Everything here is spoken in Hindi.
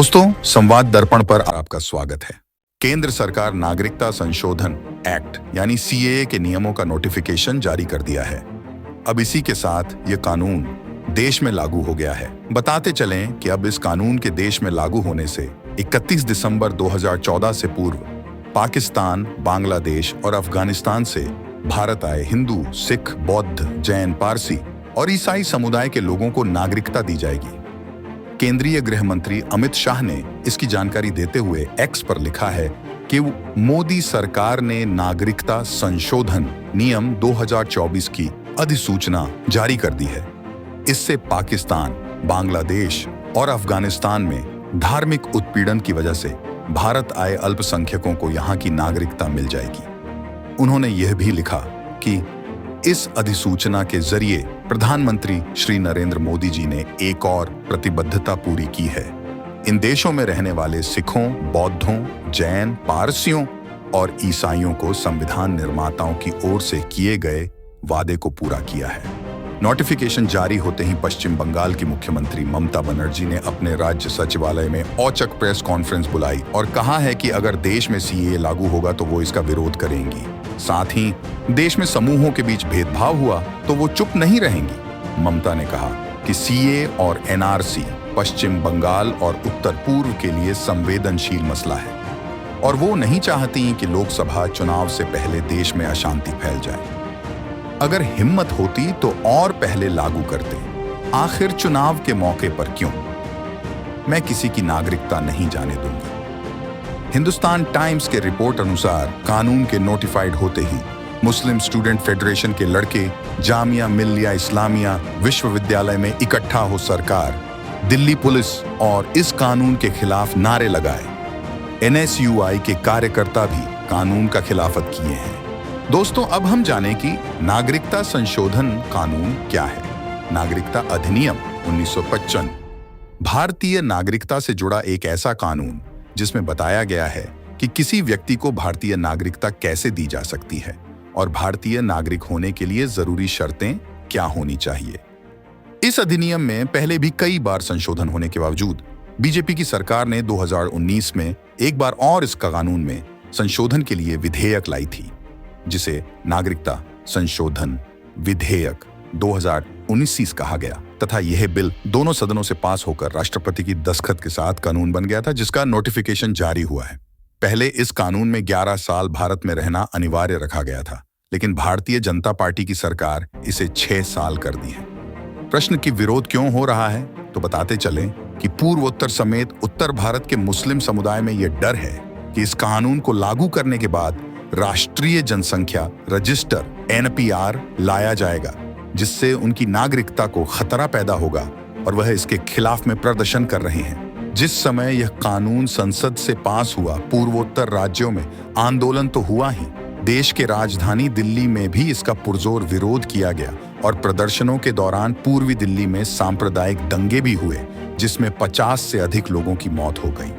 दोस्तों, संवाद दर्पण पर आपका स्वागत है। केंद्र सरकार नागरिकता संशोधन एक्ट यानी सीएए के नियमों का नोटिफिकेशन जारी कर दिया है। अब इसी के साथ ये कानून देश में लागू हो गया है। बताते चलें कि अब इस कानून के देश में लागू होने से 31 दिसंबर 2014 से पूर्व पाकिस्तान, बांग्लादेश और अफगानिस्तान से भारत आए हिंदू, सिख, बौद्ध, जैन, पारसी और ईसाई समुदाय के लोगों को नागरिकता दी जाएगी। केंद्रीय गृह मंत्री अमित शाह ने इसकी जानकारी देते हुए एक्स पर लिखा है कि मोदी सरकार ने नागरिकता संशोधन नियम 2024 की अधिसूचना जारी कर दी है। इससे पाकिस्तान, बांग्लादेश और अफगानिस्तान में धार्मिक उत्पीड़न की वजह से भारत आए अल्पसंख्यकों को यहां की नागरिकता मिल जाएगी। उन्होंने यह भी लिखा कि इस अधिसूचना के जरिए प्रधानमंत्री श्री नरेंद्र मोदी जी ने एक और प्रतिबद्धता पूरी की है। इन देशों में रहने वाले सिखों, बौद्धों, जैन, पारसियों और ईसाइयों को संविधान निर्माताओं की ओर से किए गए वादे को पूरा किया है। नोटिफिकेशन जारी होते ही पश्चिम बंगाल की मुख्यमंत्री ममता बनर्जी ने अपने राज्य सचिवालय में औचक प्रेस कॉन्फ्रेंस बुलाई और कहा है कि अगर देश में सीएए लागू होगा तो वो इसका विरोध करेंगी। साथ ही देश में समूहों के बीच भेदभाव हुआ तो वो चुप नहीं रहेंगी। ममता ने कहा कि सीएए और एनआरसी पश्चिम बंगाल और उत्तर पूर्व के लिए संवेदनशील मसला है और वो नहीं चाहती कि लोकसभा चुनाव से पहले देश में अशांति फैल जाए। अगर हिम्मत होती तो और पहले लागू करते, आखिर चुनाव के मौके पर क्यों? मैं किसी की नागरिकता नहीं जाने दूंगी। हिंदुस्तान टाइम्स के रिपोर्ट अनुसार कानून के नोटिफाइड होते ही मुस्लिम स्टूडेंट फेडरेशन के लड़के जामिया मिल्लिया इस्लामिया विश्वविद्यालय में इकट्ठा हो सरकार, दिल्ली पुलिस और इस कानून के खिलाफ नारे लगाए। एनएसयूआई के कार्यकर्ता भी कानून का खिलाफत किए हैं। दोस्तों, अब हम जानें कि नागरिकता संशोधन कानून क्या है। नागरिकता अधिनियम 1955 भारतीय नागरिकता से जुड़ा एक ऐसा कानून जिसमें बताया गया है कि किसी व्यक्ति को भारतीय नागरिकता कैसे दी जा सकती है और भारतीय नागरिक होने के लिए जरूरी शर्तें क्या होनी चाहिए। इस अधिनियम में पहले भी कई बार संशोधन होने के बावजूद बीजेपी की सरकार ने 2019 में एक बार और इस कानून में संशोधन के लिए विधेयक लाई थी, जिसे नागरिकता संशोधन विधेयक 2019 कहा गया तथा यह बिल दोनों सदनों से पास होकर राष्ट्रपति की दस्तखत के साथ कानून बन गया था, जिसका नोटिफिकेशन जारी हुआ है। पहले इस कानून में 11 साल भारत में रहना अनिवार्य रखा गया था, लेकिन भारतीय जनता पार्टी की सरकार इसे 6 साल कर दी है। प्रश्न कि विरोध क्यों हो रहा है, तो बताते चलें कि पूर्वोत्तर समेत उत्तर भारत के मुस्लिम समुदाय में यह डर है कि इस कानून को लागू करने के बाद राष्ट्रीय जनसंख्या रजिस्टर एनपीआर लाया जाएगा, जिससे उनकी नागरिकता को खतरा पैदा होगा और वह इसके खिलाफ में प्रदर्शन कर रहे हैं। जिस समय यह कानून संसद से पास हुआ, पूर्वोत्तर राज्यों में आंदोलन तो हुआ ही, देश के राजधानी दिल्ली में भी इसका पुरजोर विरोध किया गया और प्रदर्शनों के दौरान पूर्वी दिल्ली में सांप्रदायिक दंगे भी हुए, जिसमें 50 से अधिक लोगों की मौत हो गई।